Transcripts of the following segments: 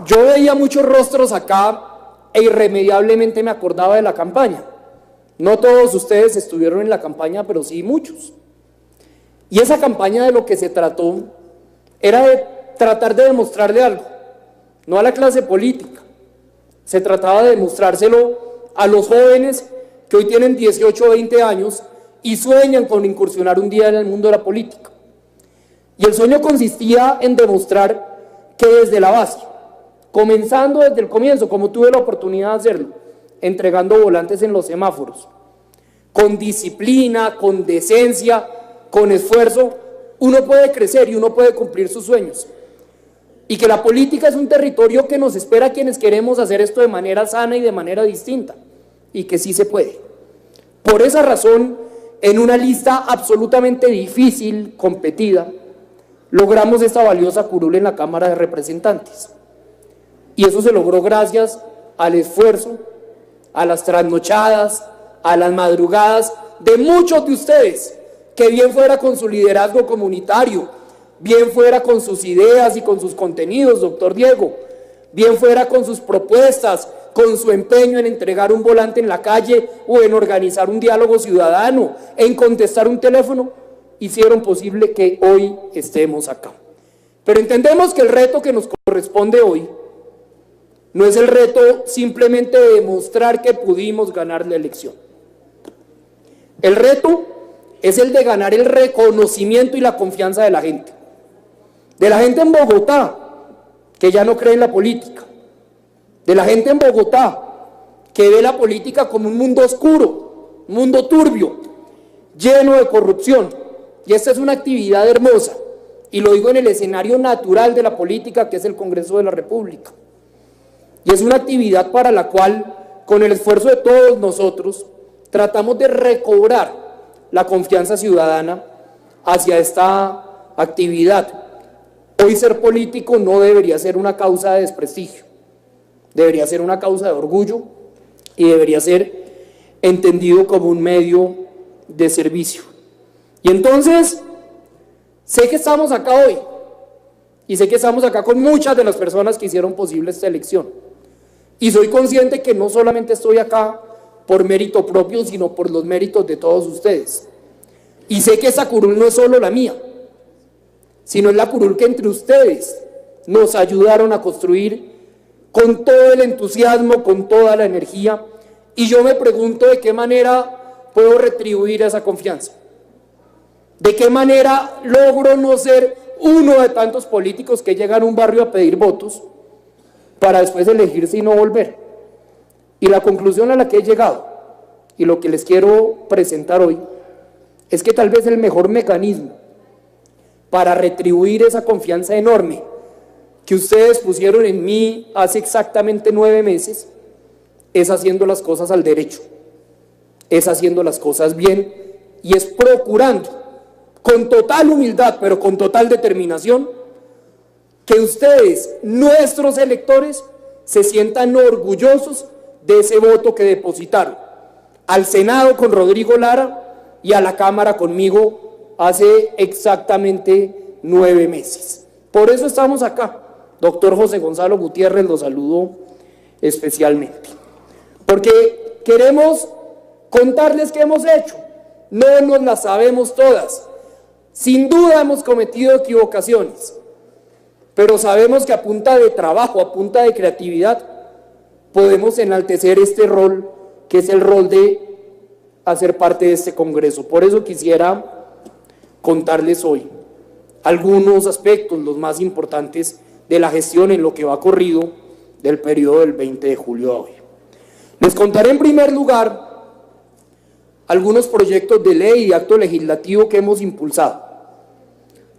Yo veía muchos rostros acá e irremediablemente me acordaba de la campaña. No todos ustedes estuvieron en la campaña, pero sí muchos. Y esa campaña de lo que se trató era de tratar de demostrarle algo, no a la clase política. Se trataba de demostrárselo a los jóvenes que hoy tienen 18 o 20 años y sueñan con incursionar un día en el mundo de la política. Y el sueño consistía en demostrar que desde la base, comenzando desde el comienzo, como tuve la oportunidad de hacerlo, entregando volantes en los semáforos, con disciplina, con decencia, con esfuerzo, uno puede crecer y uno puede cumplir sus sueños. Y que la política es un territorio que nos espera a quienes queremos hacer esto de manera sana y de manera distinta, y que sí se puede. Por esa razón, en una lista absolutamente difícil, competida, logramos esta valiosa curul en la Cámara de Representantes. Y eso se logró gracias al esfuerzo, a las trasnochadas, a las madrugadas de muchos de ustedes, que bien fuera con su liderazgo comunitario, bien fuera con sus ideas y con sus contenidos, doctor Diego, bien fuera con sus propuestas, con su empeño en entregar un volante en la calle o en organizar un diálogo ciudadano, en contestar un teléfono, hicieron posible que hoy estemos acá. Pero entendemos que el reto que nos corresponde hoy no es el reto simplemente de demostrar que pudimos ganar la elección. El reto es el de ganar el reconocimiento y la confianza de la gente en Bogotá, que ya no cree en la política, de la gente en Bogotá, que ve la política como un mundo oscuro, un mundo turbio, lleno de corrupción. Y esta es una actividad hermosa, y lo digo en el escenario natural de la política, que es el Congreso de la República. Y es una actividad para la cual, con el esfuerzo de todos nosotros, tratamos de recobrar la confianza ciudadana hacia esta actividad. Hoy ser político no debería ser una causa de desprestigio, debería ser una causa de orgullo y debería ser entendido como un medio de servicio. Y entonces, sé que estamos acá hoy y sé que estamos acá con muchas de las personas que hicieron posible esta elección. Y soy consciente que no solamente estoy acá por mérito propio, sino por los méritos de todos ustedes. Y sé que esa curul no es solo la mía, sino es la curul que entre ustedes nos ayudaron a construir con todo el entusiasmo, con toda la energía. Y yo me pregunto de qué manera puedo retribuir esa confianza. ¿De qué manera logro no ser uno de tantos políticos que llegan a un barrio a pedir votos para después elegirse y no volver? Y la conclusión a la que he llegado, y lo que les quiero presentar hoy, es que tal vez el mejor mecanismo para retribuir esa confianza enorme que ustedes pusieron en mí hace exactamente 9 meses, es haciendo las cosas al derecho, es haciendo las cosas bien y es procurando, con total humildad, pero con total determinación, que ustedes, nuestros electores, se sientan orgullosos de ese voto que depositaron al Senado con Rodrigo Lara y a la Cámara conmigo hace exactamente 9 meses. Por eso estamos acá. Doctor José Gonzalo Gutiérrez, lo saludo especialmente, porque queremos contarles qué hemos hecho. No nos las sabemos todas, sin duda hemos cometido equivocaciones, pero sabemos que a punta de trabajo, a punta de creatividad, podemos enaltecer este rol, que es el rol de hacer parte de este Congreso. Por eso quisiera contarles hoy algunos aspectos, los más importantes de la gestión en lo que va corrido del periodo del 20 de julio a hoy. Les contaré en primer lugar algunos proyectos de ley y acto legislativo que hemos impulsado.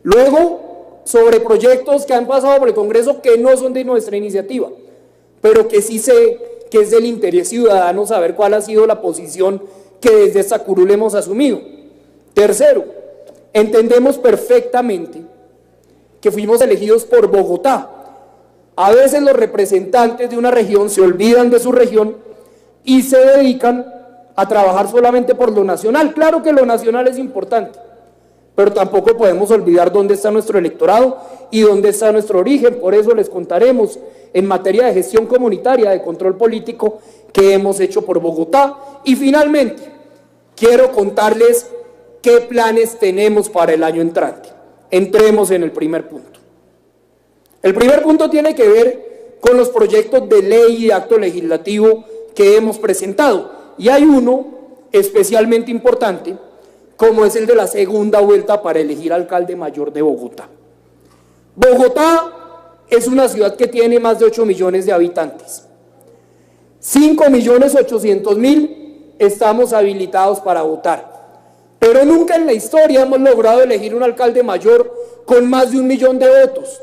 Luego, sobre proyectos que han pasado por el Congreso que no son de nuestra iniciativa, pero que sí sé que es del interés ciudadano saber cuál ha sido la posición que desde esta curul hemos asumido. Tercero, entendemos perfectamente que fuimos elegidos por Bogotá. A veces los representantes de una región se olvidan de su región y se dedican a trabajar solamente por lo nacional. Claro que lo nacional es importante, pero tampoco podemos olvidar dónde está nuestro electorado y dónde está nuestro origen. Por eso les contaremos en materia de gestión comunitaria, de control político, que hemos hecho por Bogotá. Y finalmente, quiero contarles qué planes tenemos para el año entrante. Entremos en el primer punto. El primer punto tiene que ver con los proyectos de ley y de acto legislativo que hemos presentado. Y hay uno especialmente importante, como es el de la segunda vuelta para elegir alcalde mayor de Bogotá. Bogotá es una ciudad que tiene más de 8 millones de habitantes. 5.800.000 estamos habilitados para votar. Pero nunca en la historia hemos logrado elegir un alcalde mayor con más de 1 millón de votos.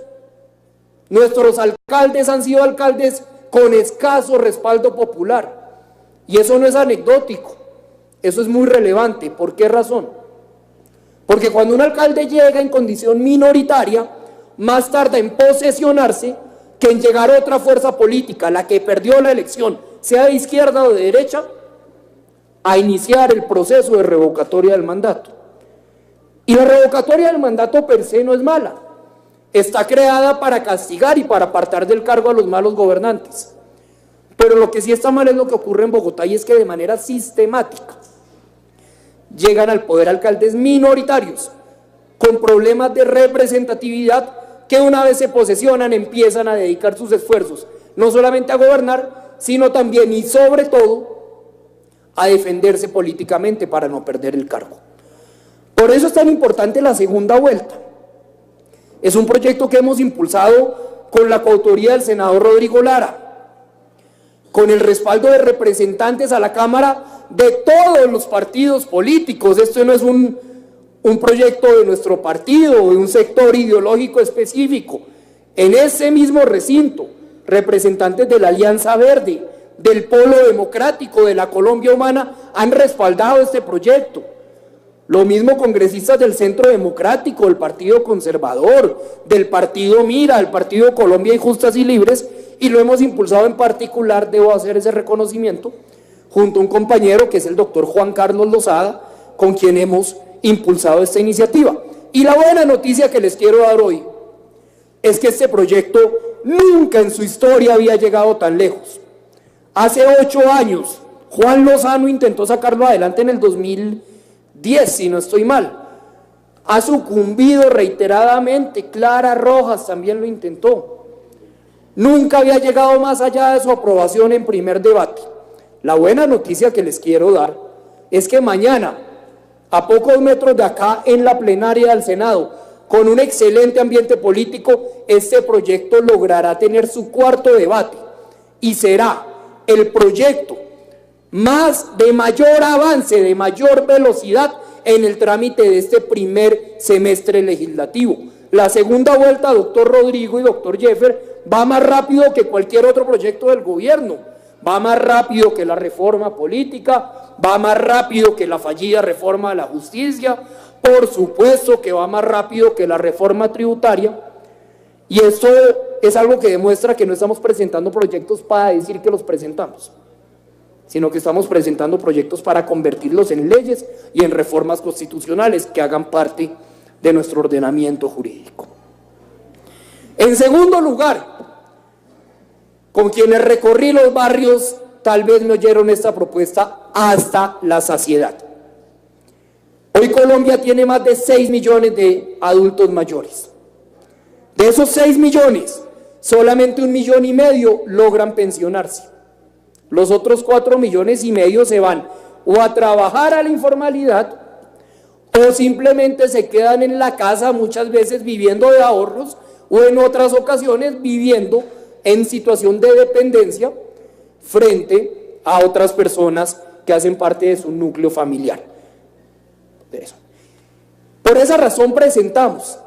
Nuestros alcaldes han sido alcaldes con escaso respaldo popular. Y eso no es anecdótico, eso es muy relevante. ¿Por qué razón? Porque cuando un alcalde llega en condición minoritaria, más tarda en posesionarse que en llegar otra fuerza política, la que perdió la elección, sea de izquierda o de derecha, a iniciar el proceso de revocatoria del mandato. Y la revocatoria del mandato per se no es mala. Está creada para castigar y para apartar del cargo a los malos gobernantes. Pero lo que sí está mal es lo que ocurre en Bogotá, y es que de manera sistemática llegan al poder alcaldes minoritarios con problemas de representatividad que una vez se posesionan empiezan a dedicar sus esfuerzos no solamente a gobernar, sino también y sobre todo a defenderse políticamente para no perder el cargo. Por eso es tan importante la segunda vuelta. Es un proyecto que hemos impulsado con la coautoría del senador Rodrigo Lara, con el respaldo de representantes a la Cámara de todos los partidos políticos. Esto no es un proyecto de nuestro partido o de un sector ideológico específico. En ese mismo recinto, representantes de la Alianza Verde, del Polo Democrático, de la Colombia Humana, han respaldado este proyecto. Lo mismo congresistas del Centro Democrático, del Partido Conservador, del Partido Mira, del Partido Colombia y Justas y Libres, y lo hemos impulsado en particular, debo hacer ese reconocimiento, junto a un compañero que es el doctor Juan Carlos Lozada, con quien hemos impulsado esta iniciativa. Y la buena noticia que les quiero dar hoy es que este proyecto nunca en su historia había llegado tan lejos. Hace 8 años, Juan Lozano intentó sacarlo adelante en el 2010, si no estoy mal. Ha sucumbido reiteradamente. Clara Rojas también lo intentó. Nunca había llegado más allá de su aprobación en primer debate. La buena noticia que les quiero dar es que mañana, a pocos metros de acá, en la plenaria del Senado, con un excelente ambiente político, este proyecto logrará tener su cuarto debate y será el proyecto de mayor avance, de mayor velocidad en el trámite de este primer semestre legislativo. La segunda vuelta, doctor Rodrigo y doctor Jeffer, va más rápido que cualquier otro proyecto del gobierno, va más rápido que la reforma política, va más rápido que la fallida reforma de la justicia, por supuesto que va más rápido que la reforma tributaria. Y esto es algo que demuestra que no estamos presentando proyectos para decir que los presentamos, sino que estamos presentando proyectos para convertirlos en leyes y en reformas constitucionales que hagan parte de nuestro ordenamiento jurídico. En segundo lugar, con quienes recorrí los barrios, tal vez me oyeron esta propuesta hasta la saciedad. Hoy Colombia tiene más de 6 millones de adultos mayores. De esos 6 millones, solamente 1,5 millones logran pensionarse. Los otros 4,5 millones se van o a trabajar a la informalidad o simplemente se quedan en la casa, muchas veces viviendo de ahorros o en otras ocasiones viviendo en situación de dependencia frente a otras personas que hacen parte de su núcleo familiar. Por esa razón presentamos,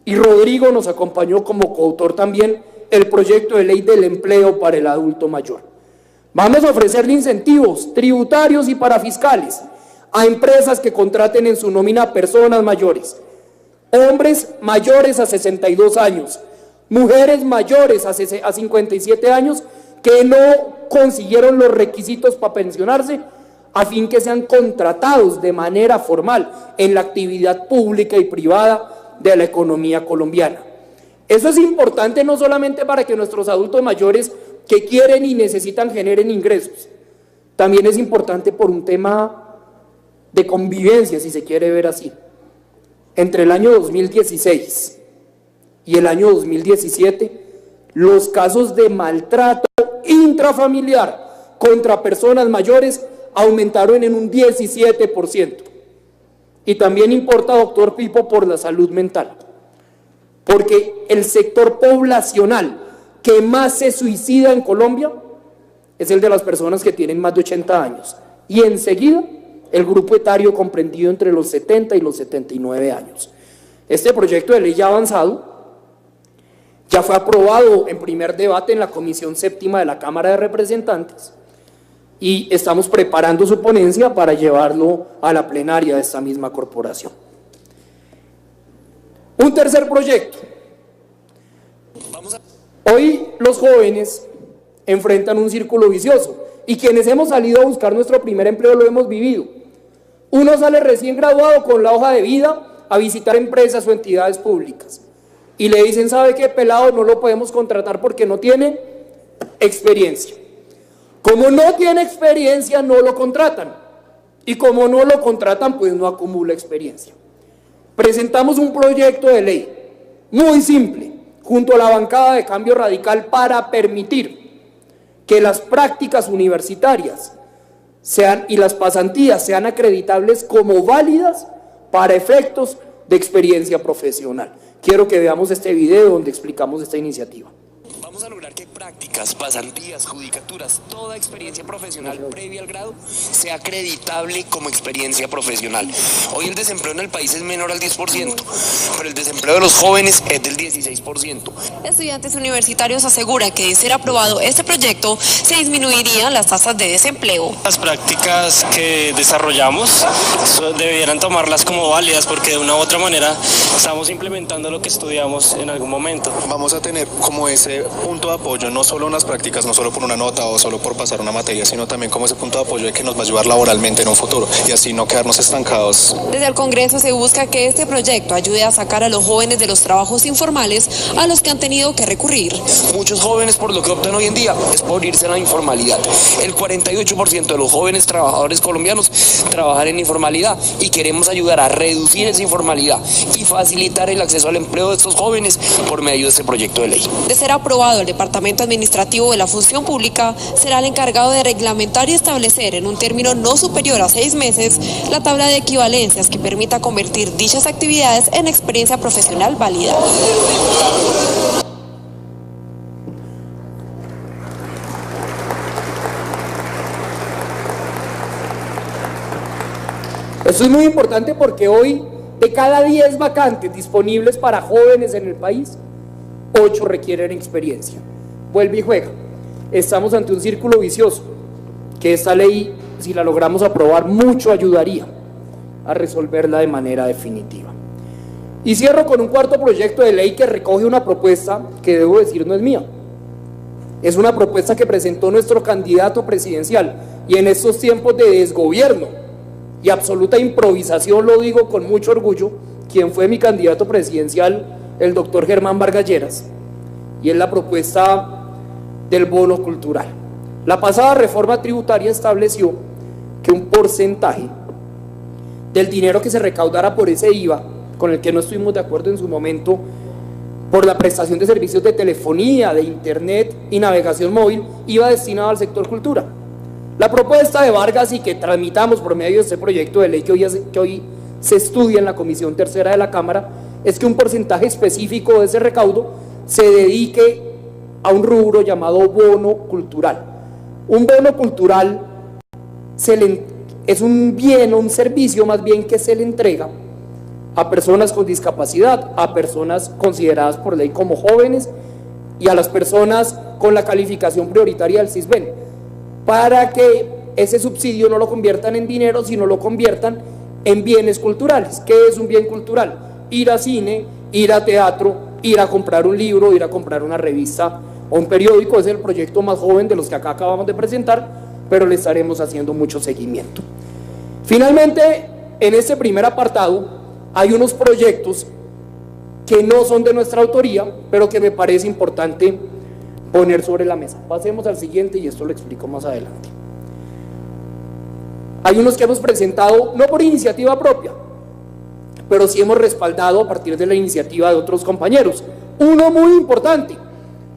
y Rodrigo nos acompañó como coautor también, el proyecto de ley del empleo para el adulto mayor. Vamos a ofrecerle incentivos tributarios y parafiscales a empresas que contraten en su nómina personas mayores, hombres mayores a 62 años, mujeres mayores a 57 años que no consiguieron los requisitos para pensionarse, a fin que sean contratados de manera formal en la actividad pública y privada de la economía colombiana. Eso es importante no solamente para que nuestros adultos mayores que quieren y necesitan generen ingresos, también es importante por un tema de convivencia, si se quiere ver así. Entre el año 2016 y el año 2017, los casos de maltrato intrafamiliar contra personas mayores aumentaron en un 17%. Y también importa, doctor Pipo, por la salud mental, porque el sector poblacional que más se suicida en Colombia es el de las personas que tienen más de 80 años, y enseguida el grupo etario comprendido entre los 70 y los 79 años. Este proyecto de ley ya avanzado ya fue aprobado en primer debate en la Comisión Séptima de la Cámara de Representantes y estamos preparando su ponencia para llevarlo a la plenaria de esta misma corporación. Un tercer proyecto. Hoy los jóvenes enfrentan un círculo vicioso y quienes hemos salido a buscar nuestro primer empleo lo hemos vivido. Uno sale recién graduado con la hoja de vida a visitar empresas o entidades públicas y le dicen, ¿sabe qué, pelado? No lo podemos contratar porque no tiene experiencia. Como no tiene experiencia, no lo contratan, y como no lo contratan, pues no acumula experiencia. Presentamos un proyecto de ley muy simple junto a la bancada de Cambio Radical para permitir que las prácticas universitarias y las pasantías sean acreditables como válidas para efectos de experiencia profesional. Quiero que veamos este video donde explicamos esta iniciativa. Vamos a lograr que prácticas, pasantías, judicaturas, toda experiencia profesional previa al grado sea acreditable como experiencia profesional. Hoy el desempleo en el país es menor al 10%, pero el desempleo de los jóvenes es del 16%. Estudiantes universitarios aseguran que de ser aprobado este proyecto se disminuirían las tasas de desempleo. Las prácticas que desarrollamos debieran tomarlas como válidas porque de una u otra manera estamos implementando lo que estudiamos en algún momento. Vamos a tener como ese punto de apoyo, no solo unas prácticas, no solo por una nota o solo por pasar una materia, sino también como ese punto de apoyo de que nos va a ayudar laboralmente en un futuro y así no quedarnos estancados. Desde el Congreso se busca que este proyecto ayude a sacar a los jóvenes de los trabajos informales a los que han tenido que recurrir. Muchos jóvenes por lo que optan hoy en día es por irse a la informalidad. El 48% de los jóvenes trabajadores colombianos trabajan en informalidad y queremos ayudar a reducir esa informalidad y facilitar el acceso al empleo de estos jóvenes por medio de este proyecto de ley. De ser aprobado, el Departamento Administrativo de la Función Pública será el encargado de reglamentar y establecer en un término no superior a 6 meses la tabla de equivalencias que permita convertir dichas actividades en experiencia profesional válida. Esto es muy importante porque hoy, de cada 10 vacantes disponibles para jóvenes en el país, 8 requieren experiencia. Vuelve y juega. Estamos ante un círculo vicioso que esta ley, si la logramos aprobar, mucho ayudaría a resolverla de manera definitiva. Y cierro con un cuarto proyecto de ley que recoge una propuesta que debo decir no es mía. Es una propuesta que presentó nuestro candidato presidencial y en estos tiempos de desgobierno y absoluta improvisación, lo digo con mucho orgullo, quien fue mi candidato presidencial, el doctor Germán Vargas Lleras, y es la propuesta del bono cultural. La pasada reforma tributaria estableció que un porcentaje del dinero que se recaudara por ese IVA, con el que no estuvimos de acuerdo en su momento, por la prestación de servicios de telefonía, de internet y navegación móvil, iba destinado al sector cultura. La propuesta de Vargas y que tramitamos por medio de este proyecto de ley que hoy se estudia en la Comisión Tercera de la Cámara, es que un porcentaje específico de ese recaudo se dedique a un rubro llamado bono cultural. Un bono cultural es un bien o un servicio más bien que se le entrega a personas con discapacidad, a personas consideradas por ley como jóvenes y a las personas con la calificación prioritaria del CISBEN, para que ese subsidio no lo conviertan en dinero, sino lo conviertan en bienes culturales. ¿Qué es un bien cultural? Ir a cine, ir a teatro, ir a comprar un libro, ir a comprar una revista o un periódico. Es el proyecto más joven de los que acá acabamos de presentar, pero le estaremos haciendo mucho seguimiento. Finalmente, en este primer apartado hay unos proyectos que no son de nuestra autoría, pero que me parece importante poner sobre la mesa. Pasemos al siguiente y esto lo explico más adelante. Hay unos que hemos presentado no por iniciativa propia, pero sí hemos respaldado a partir de la iniciativa de otros compañeros. Uno muy importante,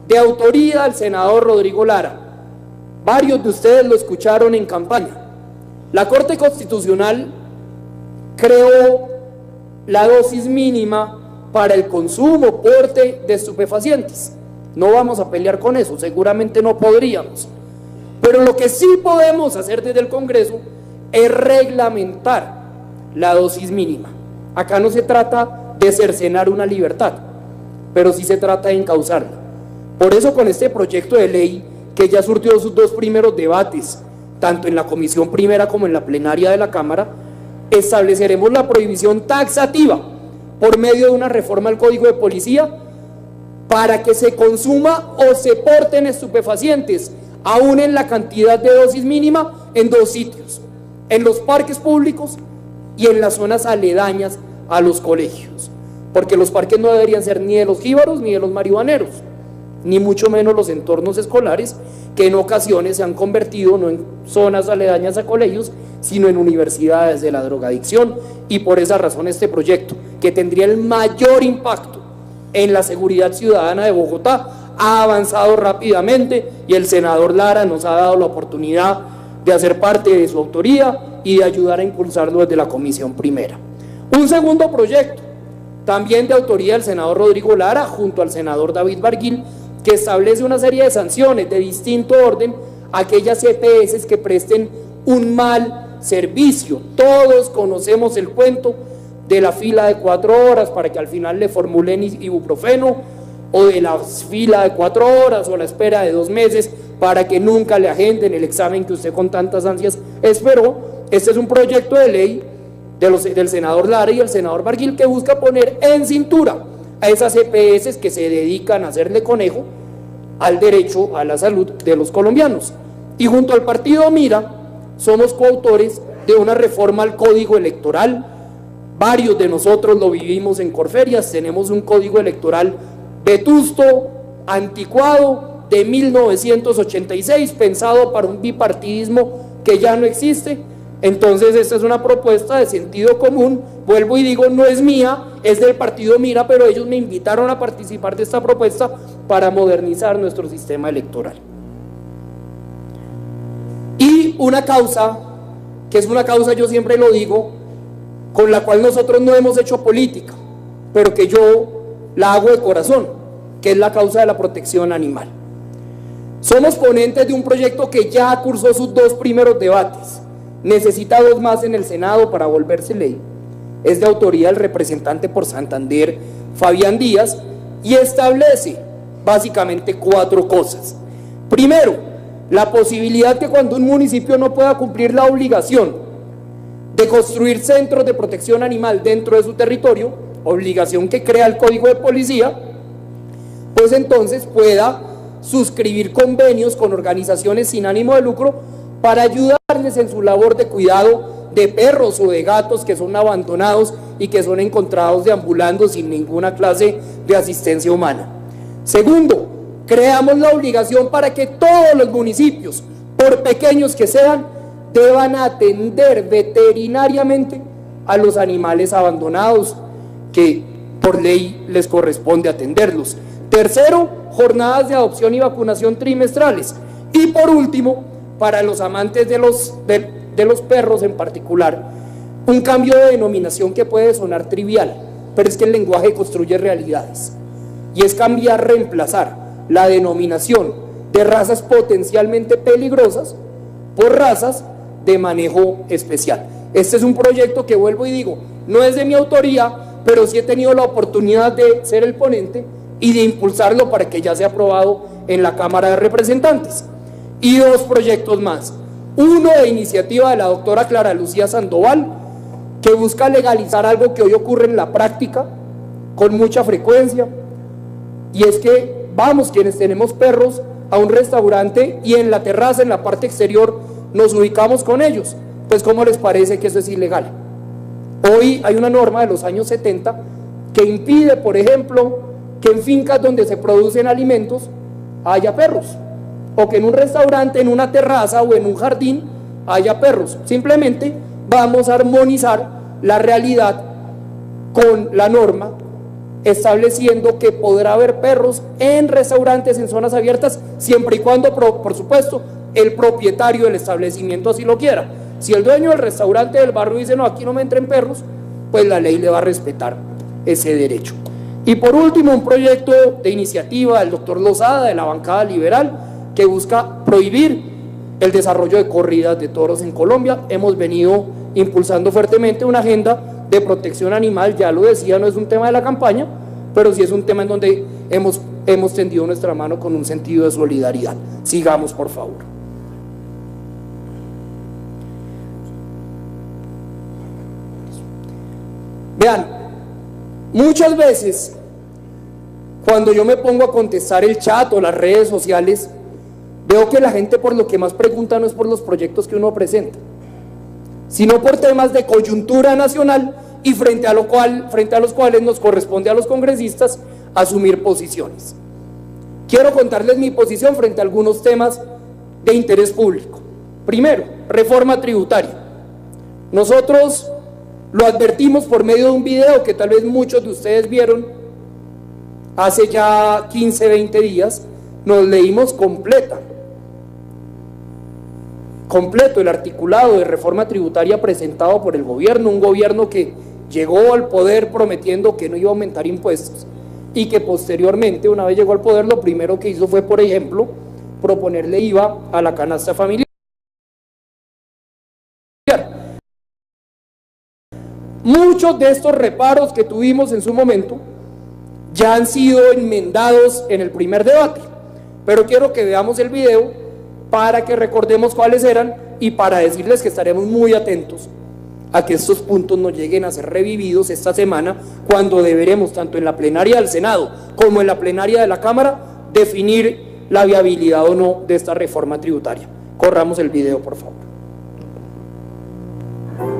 de autoría del senador Rodrigo Lara. Varios de ustedes lo escucharon en campaña. La Corte Constitucional creó la dosis mínima para el consumo, porte de estupefacientes. No vamos a pelear con eso, seguramente no podríamos. Pero lo que sí podemos hacer desde el Congreso es reglamentar la dosis mínima. Acá no se trata de cercenar una libertad, pero sí se trata de encauzarla. Por eso con este proyecto de ley, que ya surtió sus 2 primeros debates, tanto en la comisión primera como en la plenaria de la Cámara, estableceremos la prohibición taxativa por medio de una reforma al Código de Policía para que se consuma o se porten estupefacientes, aún en la cantidad de dosis mínima, en 2 sitios: en los parques públicos y en las zonas aledañas a los colegios, porque los parques no deberían ser ni de los jíbaros ni de los marihuaneros, ni mucho menos los entornos escolares, que en ocasiones se han convertido no en zonas aledañas a colegios, sino en universidades de la drogadicción. Y por esa razón este proyecto, que tendría el mayor impacto en la seguridad ciudadana de Bogotá, ha avanzado rápidamente y el senador Lara nos ha dado la oportunidad de hacer parte de su autoría y de ayudar a impulsarlo desde la comisión primera. Un segundo proyecto, también de autoría del senador Rodrigo Lara, junto al senador David Barguil, que establece una serie de sanciones de distinto orden a aquellas EPS que presten un mal servicio. Todos conocemos el cuento de la fila de 4 horas para que al final le formulen ibuprofeno, o de la fila de 4 horas o la espera de 2 meses para que nunca le agenden el examen que usted con tantas ansias esperó. Este es un proyecto de ley del senador Lara y el senador Barguil, que busca poner en cintura a esas EPS que se dedican a hacerle conejo al derecho a la salud de los colombianos. Y junto al partido Mira somos coautores de una reforma al Código Electoral. Varios de nosotros lo vivimos en Corferias. Tenemos un código electoral vetusto, anticuado, de 1986, pensado para un bipartidismo que ya no existe. Entonces esta es una propuesta de sentido común, vuelvo y digo, no es mía, es del partido Mira, pero ellos me invitaron a participar de esta propuesta para modernizar nuestro sistema electoral. Y una causa, que es una causa, yo siempre lo digo, con la cual nosotros no hemos hecho política, pero que yo la hago de corazón, que es la causa de la protección animal. Somos ponentes de un proyecto que ya cursó sus 2 primeros debates, necesita 2 más en el Senado para volverse ley. Es de autoría del representante por Santander, Fabián Díaz, y establece básicamente 4 cosas. Primero, la posibilidad que cuando un municipio no pueda cumplir la obligación de construir centros de protección animal dentro de su territorio, obligación que crea el Código de Policía, pues entonces pueda suscribir convenios con organizaciones sin ánimo de lucro para ayudarles en su labor de cuidado de perros o de gatos que son abandonados y que son encontrados deambulando sin ninguna clase de asistencia humana. Segundo, creamos la obligación para que todos los municipios, por pequeños que sean, deban atender veterinariamente a los animales abandonados, que por ley les corresponde atenderlos. Tercero, jornadas de adopción y vacunación trimestrales. Y por último, para los amantes de los perros en particular, un cambio de denominación que puede sonar trivial, pero es que el lenguaje construye realidades, y es reemplazar la denominación de razas potencialmente peligrosas por razas de manejo especial. Este es un proyecto que, vuelvo y digo, no es de mi autoría, pero sí he tenido la oportunidad de ser el ponente y de impulsarlo para que ya sea aprobado en la Cámara de Representantes. Y 2 proyectos más. Uno de iniciativa de la doctora Clara Lucía Sandoval, que busca legalizar algo que hoy ocurre en la práctica con mucha frecuencia, y es que vamos quienes tenemos perros a un restaurante y en la terraza, en la parte exterior, nos ubicamos con ellos. Pues ¿cómo les parece que eso es ilegal? Hoy hay una norma de los años 70 que impide, por ejemplo, que en fincas donde se producen alimentos haya perros, o que en un restaurante, en una terraza o en un jardín haya perros. Simplemente vamos a armonizar la realidad con la norma, estableciendo que podrá haber perros en restaurantes, en zonas abiertas, siempre y cuando, por supuesto, el propietario del establecimiento así lo quiera. Si el dueño del restaurante del barrio dice, no, aquí no me entren perros, pues la ley le va a respetar ese derecho. Y por último, un proyecto de iniciativa del doctor Lozada, de la bancada liberal, que busca prohibir el desarrollo de corridas de toros en Colombia. Hemos venido impulsando fuertemente una agenda de protección animal, ya lo decía, no es un tema de la campaña, pero sí es un tema en donde hemos tendido nuestra mano con un sentido de solidaridad. Sigamos, por favor. Vean, muchas veces cuando yo me pongo a contestar el chat o las redes sociales, veo que la gente por lo que más pregunta no es por los proyectos que uno presenta, sino por temas de coyuntura nacional y frente a los cuales nos corresponde a los congresistas asumir posiciones. Quiero contarles mi posición frente a algunos temas de interés público. Primero, reforma tributaria. Nosotros lo advertimos por medio de un video que tal vez muchos de ustedes vieron hace ya 15, 20 días. Nos leímos completo el articulado de reforma tributaria presentado por el gobierno, un gobierno que llegó al poder prometiendo que no iba a aumentar impuestos y que posteriormente, una vez llegó al poder, lo primero que hizo fue, por ejemplo, proponerle IVA a la canasta familiar. Muchos de estos reparos que tuvimos en su momento ya han sido enmendados en el primer debate, pero quiero que veamos el video para que recordemos cuáles eran y para decirles que estaremos muy atentos a que estos puntos no lleguen a ser revividos esta semana, cuando deberemos, tanto en la plenaria del Senado como en la plenaria de la Cámara, definir la viabilidad o no de esta reforma tributaria. Corramos el video, por favor.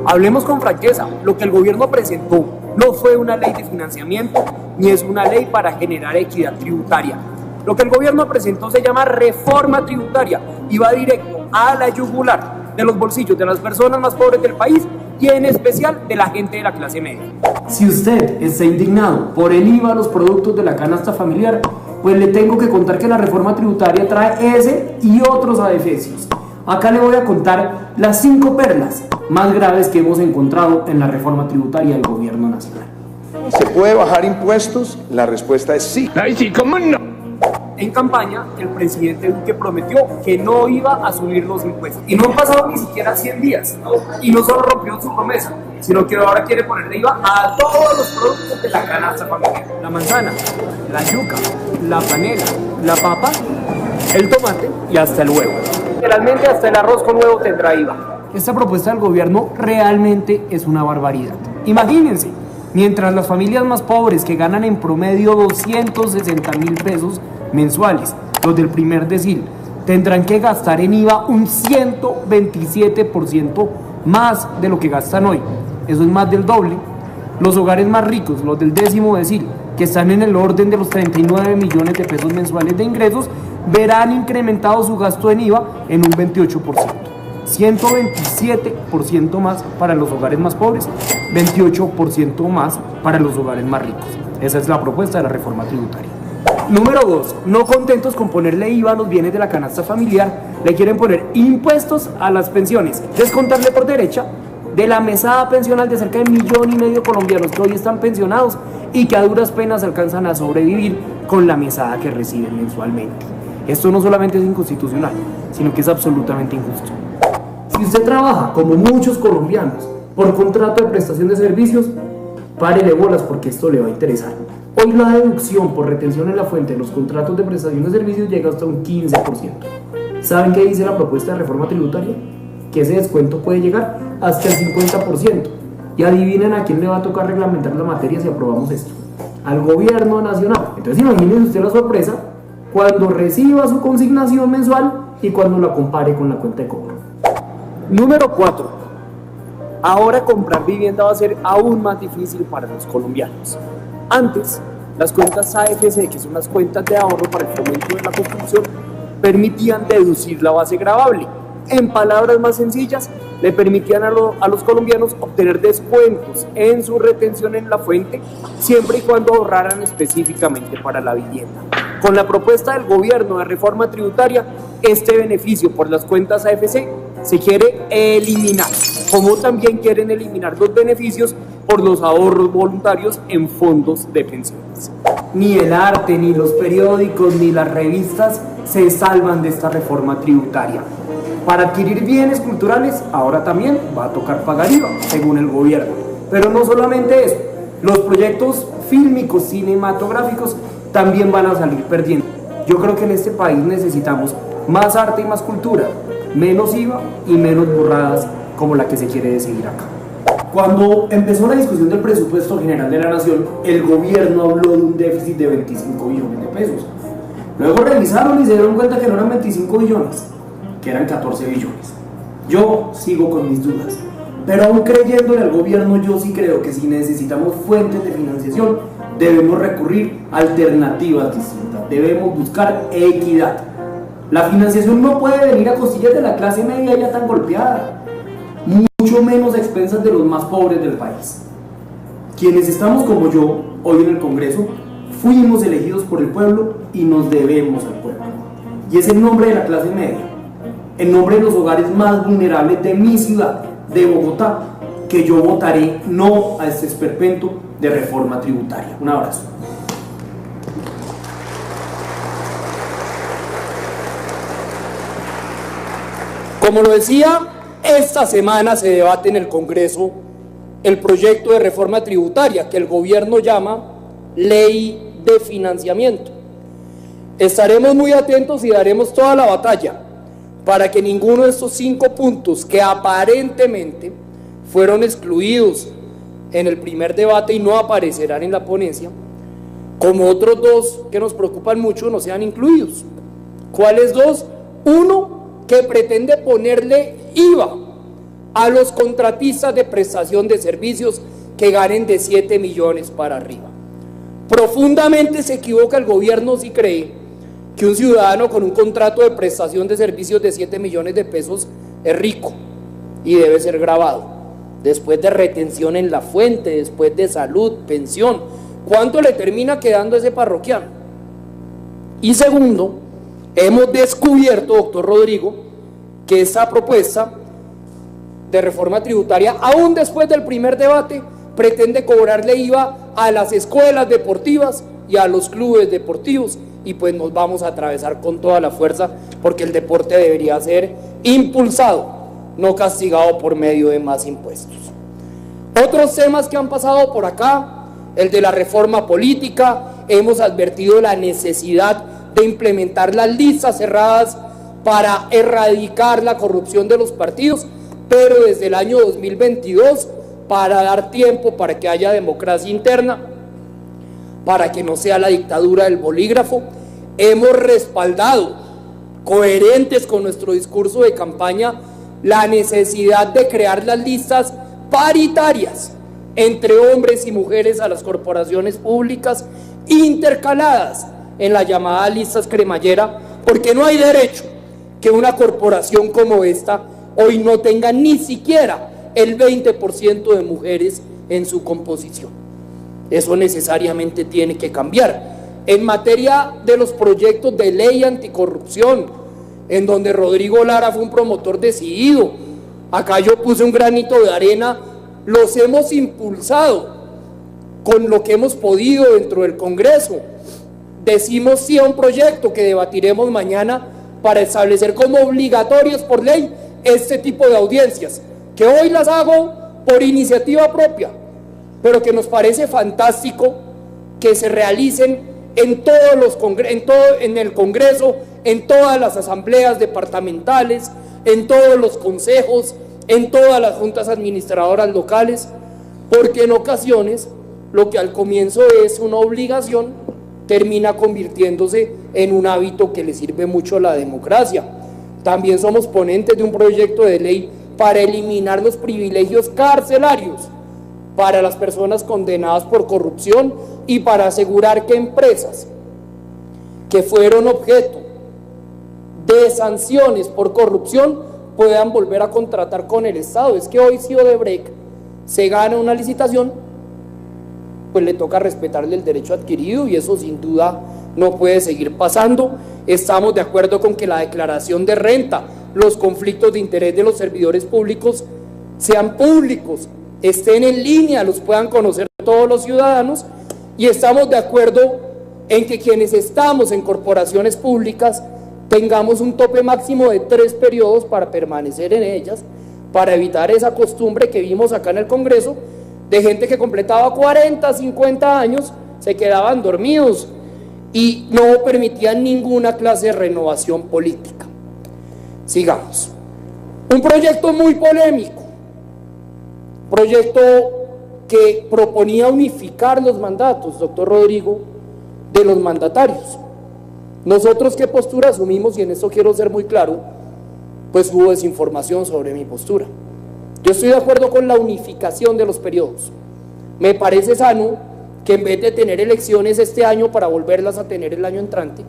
Hablemos con franqueza, lo que el gobierno presentó no fue una ley de financiamiento ni es una ley para generar equidad tributaria. Lo que el gobierno presentó se llama reforma tributaria y va directo a la yugular de los bolsillos de las personas más pobres del país y en especial de la gente de la clase media. Si usted está indignado por el IVA a los productos de la canasta familiar, pues le tengo que contar que la reforma tributaria trae ese y otros adefesios. Acá le voy a contar las 5 perlas más graves que hemos encontrado en la reforma tributaria del gobierno nacional. ¿Se puede bajar impuestos? La respuesta es sí. Ay, sí, ¿cómo no? En campaña, el presidente Duque prometió que no iba a subir los impuestos. Y no han pasado ni siquiera 100 días. Y no solo rompió su promesa, sino que ahora quiere ponerle IVA a todos los productos de la canasta familiar. La manzana, la yuca, la panela, la papa, el tomate y hasta el huevo. Literalmente hasta el arroz con huevo tendrá IVA. Esta propuesta del gobierno realmente es una barbaridad. Imagínense, mientras las familias más pobres, que ganan en promedio 260.000 pesos mensuales, los del primer decil, tendrán que gastar en IVA un 127% más de lo que gastan hoy. Eso es más del doble. Los hogares más ricos, los del décimo decil, que están en el orden de los 39 millones de pesos mensuales de ingresos, verán incrementado su gasto en IVA en un 28%. 127% más para los hogares más pobres, 28% más para los hogares más ricos. Esa es la propuesta de la reforma tributaria. Número 2. No contentos con ponerle IVA a los bienes de la canasta familiar, le quieren poner impuestos a las pensiones, descontarle por derecha de la mesada pensional de cerca de 1,5 millones de colombianos que hoy están pensionados y que a duras penas alcanzan a sobrevivir con la mesada que reciben mensualmente. Esto no solamente es inconstitucional, sino que es absolutamente injusto. Si usted trabaja, como muchos colombianos, por contrato de prestación de servicios, párele bolas porque esto le va a interesar. Hoy la deducción por retención en la fuente de los contratos de prestación de servicios llega hasta un 15%. ¿Saben qué dice la propuesta de reforma tributaria? Que ese descuento puede llegar hasta el 50%. Y adivinen a quién le va a tocar reglamentar la materia si aprobamos esto. Al gobierno nacional. Entonces imagínense usted la sorpresa cuando reciba su consignación mensual y cuando la compare con la cuenta de cobro. Número 4. Ahora comprar vivienda va a ser aún más difícil para los colombianos. Antes, las cuentas AFC, que son las cuentas de ahorro para el fomento de la construcción, permitían deducir la base gravable. En palabras más sencillas, le permitían a los colombianos obtener descuentos en su retención en la fuente, siempre y cuando ahorraran específicamente para la vivienda. Con la propuesta del gobierno de reforma tributaria, este beneficio por las cuentas AFC se quiere eliminar, como también quieren eliminar los beneficios por los ahorros voluntarios en fondos de pensiones. Ni el arte, ni los periódicos, ni las revistas se salvan de esta reforma tributaria. Para adquirir bienes culturales, ahora también va a tocar pagar IVA, según el gobierno. Pero no solamente eso, los proyectos fílmicos, cinematográficos, también van a salir perdiendo. Yo creo que en este país necesitamos más arte y más cultura, menos IVA y menos burradas como la que se quiere decidir acá. Cuando empezó la discusión del presupuesto general de la nación, el gobierno habló de un déficit de 25 billones de pesos. Luego revisaron y se dieron cuenta que no eran 25 billones, que eran 14 billones. Yo sigo con mis dudas, pero aún creyéndole al gobierno, yo sí creo que si necesitamos fuentes de financiación, debemos recurrir a alternativas distintas, debemos buscar equidad. La financiación no puede venir a costillas de la clase media ya tan golpeada, mucho menos a expensas de los más pobres del país. Quienes estamos como yo hoy en el Congreso, fuimos elegidos por el pueblo y nos debemos al pueblo. Y es en nombre de la clase media, en nombre de los hogares más vulnerables de mi ciudad, de Bogotá, que yo votaré no a este esperpento de reforma tributaria. Un abrazo. Como lo decía, esta semana se debate en el Congreso el proyecto de reforma tributaria que el gobierno llama Ley de Financiamiento. Estaremos muy atentos y daremos toda la batalla para que ninguno de estos 5 puntos que aparentemente fueron excluidos en el primer debate y no aparecerán en la ponencia, como otros 2 que nos preocupan mucho, no sean incluidos. ¿Cuáles 2? Uno, que pretende ponerle IVA a los contratistas de prestación de servicios que ganen de 7 millones para arriba. Profundamente se equivoca el gobierno si cree que un ciudadano con un contrato de prestación de servicios de 7 millones de pesos es rico y debe ser gravado, después de retención en la fuente, después de salud, pensión. ¿Cuánto le termina quedando a ese parroquiano? Y segundo, hemos descubierto, doctor Rodrigo, que esta propuesta de reforma tributaria, aún después del primer debate, pretende cobrarle IVA a las escuelas deportivas y a los clubes deportivos, y pues nos vamos a atravesar con toda la fuerza, porque el deporte debería ser impulsado, no castigado por medio de más impuestos. Otros temas que han pasado por acá, el de la reforma política, hemos advertido la necesidad de implementar las listas cerradas para erradicar la corrupción de los partidos, pero desde el año 2022, para dar tiempo para que haya democracia interna, para que no sea la dictadura del bolígrafo. Hemos respaldado, coherentes con nuestro discurso de campaña, la necesidad de crear las listas paritarias entre hombres y mujeres a las corporaciones públicas, intercaladas en la llamada listas cremallera, porque no hay derecho que una corporación como esta hoy no tenga ni siquiera el 20% de mujeres en su composición. Eso necesariamente tiene que cambiar. En materia de los proyectos de ley anticorrupción, en donde Rodrigo Lara fue un promotor decidido, acá yo puse un granito de arena, los hemos impulsado con lo que hemos podido dentro del Congreso. Decimos sí a un proyecto que debatiremos mañana para establecer como obligatorios por ley este tipo de audiencias, que hoy las hago por iniciativa propia, pero que nos parece fantástico que se realicen en el Congreso, en todas las asambleas departamentales, en todos los consejos, en todas las juntas administradoras locales, porque en ocasiones lo que al comienzo es una obligación termina convirtiéndose en un hábito que le sirve mucho a la democracia. También somos ponentes de un proyecto de ley para eliminar los privilegios carcelarios para las personas condenadas por corrupción y para asegurar que empresas que fueron objeto de sanciones por corrupción puedan volver a contratar con el Estado. Es que hoy si Odebrecht se gana una licitación, pues le toca respetarle el derecho adquirido y eso sin duda no puede seguir pasando. Estamos de acuerdo con que la declaración de renta, los conflictos de interés de los servidores públicos sean públicos, estén en línea, los puedan conocer todos los ciudadanos, y estamos de acuerdo en que quienes estamos en corporaciones públicas tengamos un tope máximo de 3 periodos para permanecer en ellas, para evitar esa costumbre que vimos acá en el Congreso de gente que completaba 40, 50 años, se quedaban dormidos y no permitían ninguna clase de renovación política. Sigamos. Un proyecto muy polémico, proyecto que proponía unificar los mandatos, doctor Rodrigo, de los mandatarios. Nosotros qué postura asumimos, y en esto quiero ser muy claro, pues hubo desinformación sobre mi postura. Yo estoy de acuerdo con la unificación de los periodos. Me parece sano que en vez de tener elecciones este año para volverlas a tener el año entrante,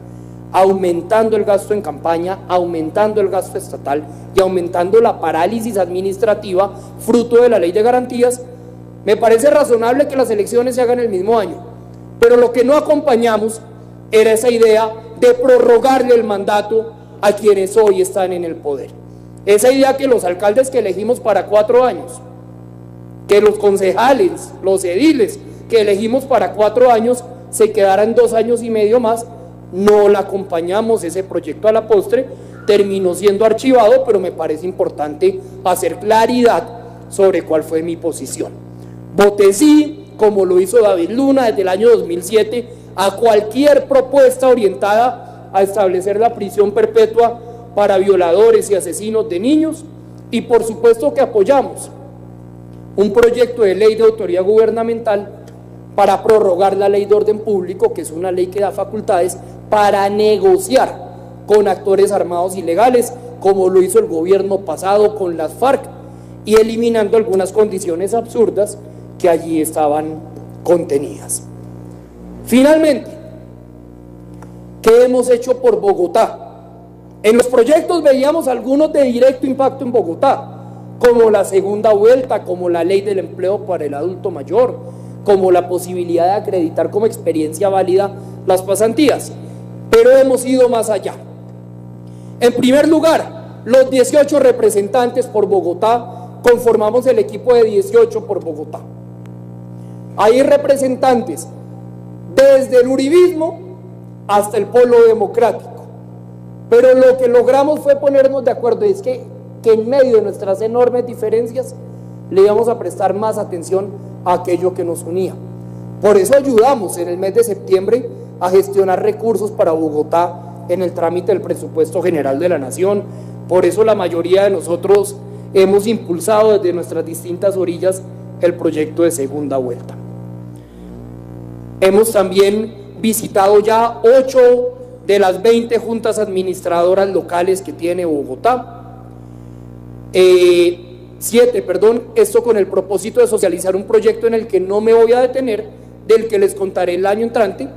aumentando el gasto en campaña, aumentando el gasto estatal y aumentando la parálisis administrativa fruto de la ley de garantías, me parece razonable que las elecciones se hagan el mismo año. Pero lo que no acompañamos era esa idea de prorrogarle el mandato a quienes hoy están en el poder. Esa idea que los alcaldes que elegimos para 4 años, que los concejales, los ediles que elegimos para 4 años se quedaran 2 años y medio más, no la acompañamos. Ese proyecto a la postre terminó siendo archivado, pero me parece importante hacer claridad sobre cuál fue mi posición. Voté sí, como lo hizo David Luna desde el año 2007, a cualquier propuesta orientada a establecer la prisión perpetua para violadores y asesinos de niños, y por supuesto que apoyamos un proyecto de ley de autoridad gubernamental para prorrogar la ley de orden público, que es una ley que da facultades para negociar con actores armados ilegales, como lo hizo el gobierno pasado con las FARC, y eliminando algunas condiciones absurdas que allí estaban contenidas. Finalmente, ¿qué hemos hecho por Bogotá? En los proyectos veíamos algunos de directo impacto en Bogotá, como la segunda vuelta, como la ley del empleo para el adulto mayor, como la posibilidad de acreditar como experiencia válida las pasantías, pero hemos ido más allá. En primer lugar, los 18 representantes por Bogotá conformamos el equipo de 18 por Bogotá. Hay representantes desde el uribismo hasta el polo democrático, pero lo que logramos fue ponernos de acuerdo, y es que en medio de nuestras enormes diferencias le íbamos a prestar más atención a aquello que nos unía. Por eso ayudamos en el mes de septiembre a gestionar recursos para Bogotá en el trámite del presupuesto general de la Nación. Por eso la mayoría de nosotros hemos impulsado desde nuestras distintas orillas el proyecto de segunda vuelta. Hemos también visitado ya 8 de las 20 juntas administradoras locales que tiene Bogotá. 7, esto con el propósito de socializar un proyecto en el que no me voy a detener, del que les contaré el año entrante,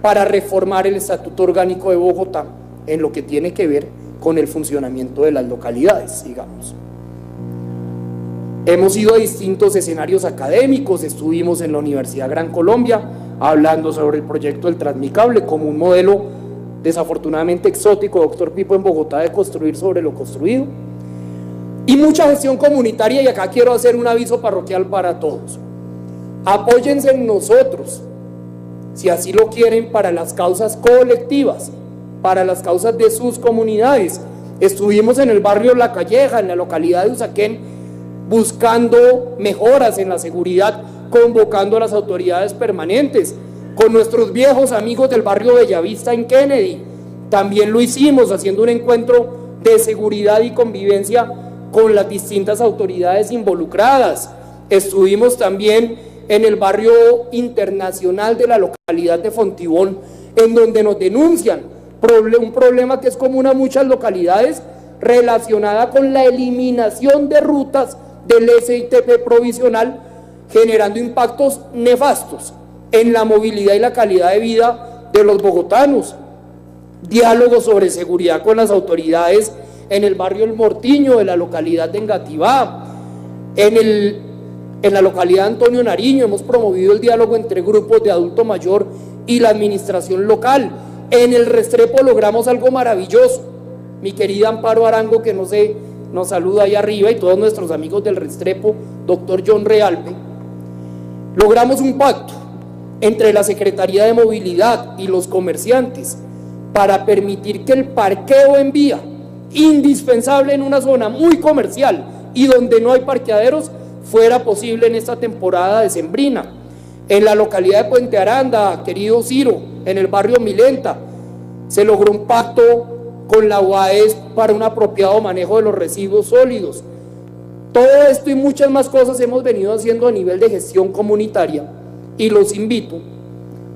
para reformar el Estatuto Orgánico de Bogotá en lo que tiene que ver con el funcionamiento de las localidades, digamos. Hemos ido a distintos escenarios académicos, estuvimos en la Universidad Gran Colombia hablando sobre el proyecto del Transmicable como un modelo desafortunadamente exótico, doctor Pipo, en Bogotá, de construir sobre lo construido. Y mucha gestión comunitaria, y acá quiero hacer un aviso parroquial para todos. Apóyense en nosotros, si así lo quieren, para las causas colectivas, para las causas de sus comunidades. Estuvimos en el barrio La Calleja, en la localidad de Usaquén, buscando mejoras en la seguridad, convocando a las autoridades permanentes, con nuestros viejos amigos del barrio Bellavista en Kennedy. También lo hicimos haciendo un encuentro de seguridad y convivencia con las distintas autoridades involucradas. Estuvimos también en el barrio internacional de la localidad de Fontibón, en donde nos denuncian un problema que es común a muchas localidades, relacionada con la eliminación de rutas del SITP provisional, generando impactos nefastos en la movilidad y la calidad de vida de los bogotanos. Diálogo sobre seguridad con las autoridades en el barrio El Mortiño de la localidad de Engativá. En la localidad de Antonio Nariño hemos promovido el diálogo entre grupos de adulto mayor y la administración local. En el Restrepo logramos algo maravilloso. Mi querida Amparo Arango, que nos saluda ahí arriba, y todos nuestros amigos del Restrepo, doctor John Realpe, logramos un pacto entre la Secretaría de Movilidad y los comerciantes para permitir que el parqueo en vía, indispensable en una zona muy comercial y donde no hay parqueaderos, fuera posible en esta temporada decembrina. En la localidad de Puente Aranda, querido Ciro, en el barrio Milenta, se logró un pacto con la UAES para un apropiado manejo de los residuos sólidos. Todo esto y muchas más cosas hemos venido haciendo a nivel de gestión comunitaria, y los invito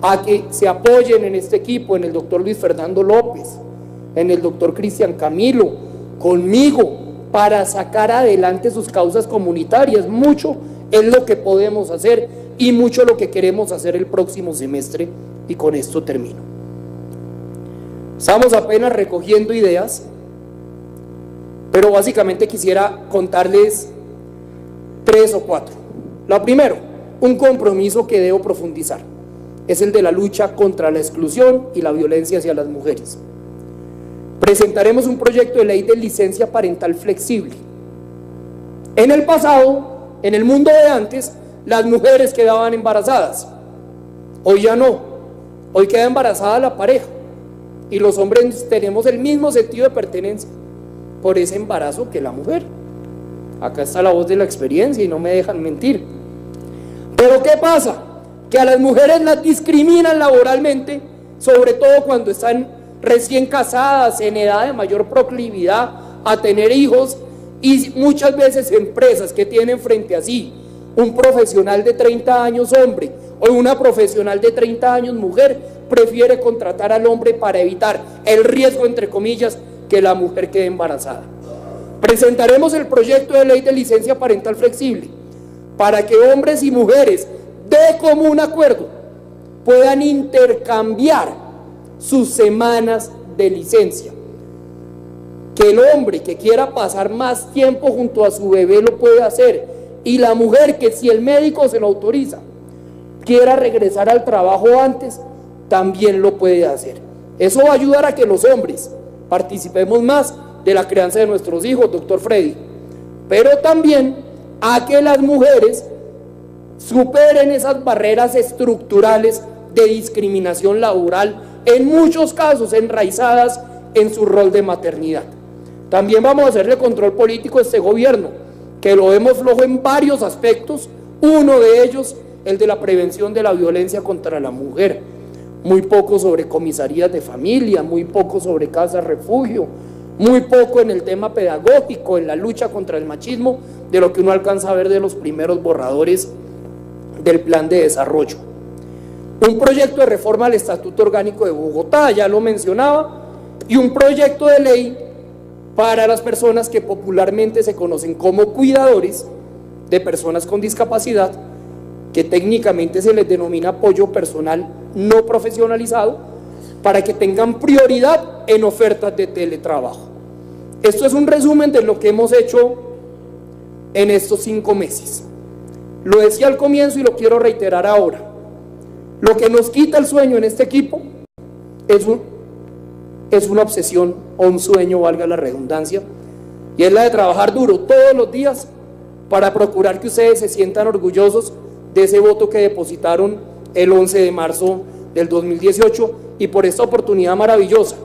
a que se apoyen en este equipo, en el doctor Luis Fernando López, en el doctor Cristian Camilo, conmigo, para sacar adelante sus causas comunitarias. Mucho es lo que podemos hacer y mucho lo que queremos hacer el próximo semestre, y con esto termino. Estamos apenas recogiendo ideas, pero básicamente quisiera contarles 3 o 4. Lo primero, un compromiso que debo profundizar, es el de la lucha contra la exclusión y la violencia hacia las mujeres. Presentaremos un proyecto de ley de licencia parental flexible. En el pasado, en el mundo de antes, las mujeres quedaban embarazadas. Hoy ya no. Hoy queda embarazada la pareja, y los hombres tenemos el mismo sentido de pertenencia por ese embarazo que la mujer. Acá está la voz de la experiencia y no me dejan mentir. Pero ¿qué pasa? Que a las mujeres las discriminan laboralmente, sobre todo cuando están recién casadas, en edad de mayor proclividad a tener hijos, y muchas veces empresas que tienen frente a sí un profesional de 30 años hombre o una profesional de 30 años mujer, prefiere contratar al hombre para evitar el riesgo, entre comillas, que la mujer quede embarazada. Presentaremos el proyecto de ley de licencia parental flexible para que hombres y mujeres de común acuerdo puedan intercambiar sus semanas de licencia. Que el hombre que quiera pasar más tiempo junto a su bebé lo puede hacer, y la mujer que, si el médico se lo autoriza, quiera regresar al trabajo antes, también lo puede hacer. Eso va a ayudar a que los hombres participemos más de la crianza de nuestros hijos, doctor Freddy, pero también a que las mujeres superen esas barreras estructurales de discriminación laboral, en muchos casos enraizadas en su rol de maternidad. También vamos a hacerle control político a este gobierno, que lo vemos flojo en varios aspectos. Uno de ellos, el de la prevención de la violencia contra la mujer. Muy poco sobre comisarías de familia, muy poco sobre casas refugio, muy poco en el tema pedagógico, en la lucha contra el machismo, de lo que uno alcanza a ver de los primeros borradores del plan de desarrollo. Un proyecto de reforma al Estatuto Orgánico de Bogotá, ya lo mencionaba, y un proyecto de ley para las personas que popularmente se conocen como cuidadores de personas con discapacidad, que técnicamente se les denomina apoyo personal no profesionalizado, para que tengan prioridad en ofertas de teletrabajo. Esto es un resumen de lo que hemos hecho en estos 5 meses. Lo decía al comienzo y lo quiero reiterar ahora. Lo que nos quita el sueño en este equipo es una obsesión o un sueño, valga la redundancia, y es la de trabajar duro todos los días para procurar que ustedes se sientan orgullosos de ese voto que depositaron el 11 de marzo del 2018 y por esta oportunidad maravillosa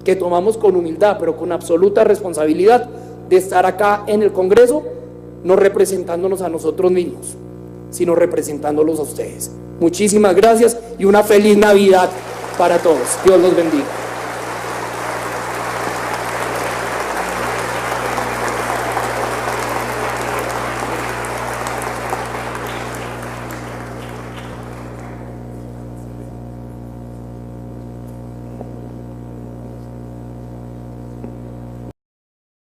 que tomamos con humildad, pero con absoluta responsabilidad, de estar acá en el Congreso, no representándonos a nosotros mismos, sino representándolos a ustedes. Muchísimas gracias y una feliz Navidad para todos. Dios los bendiga.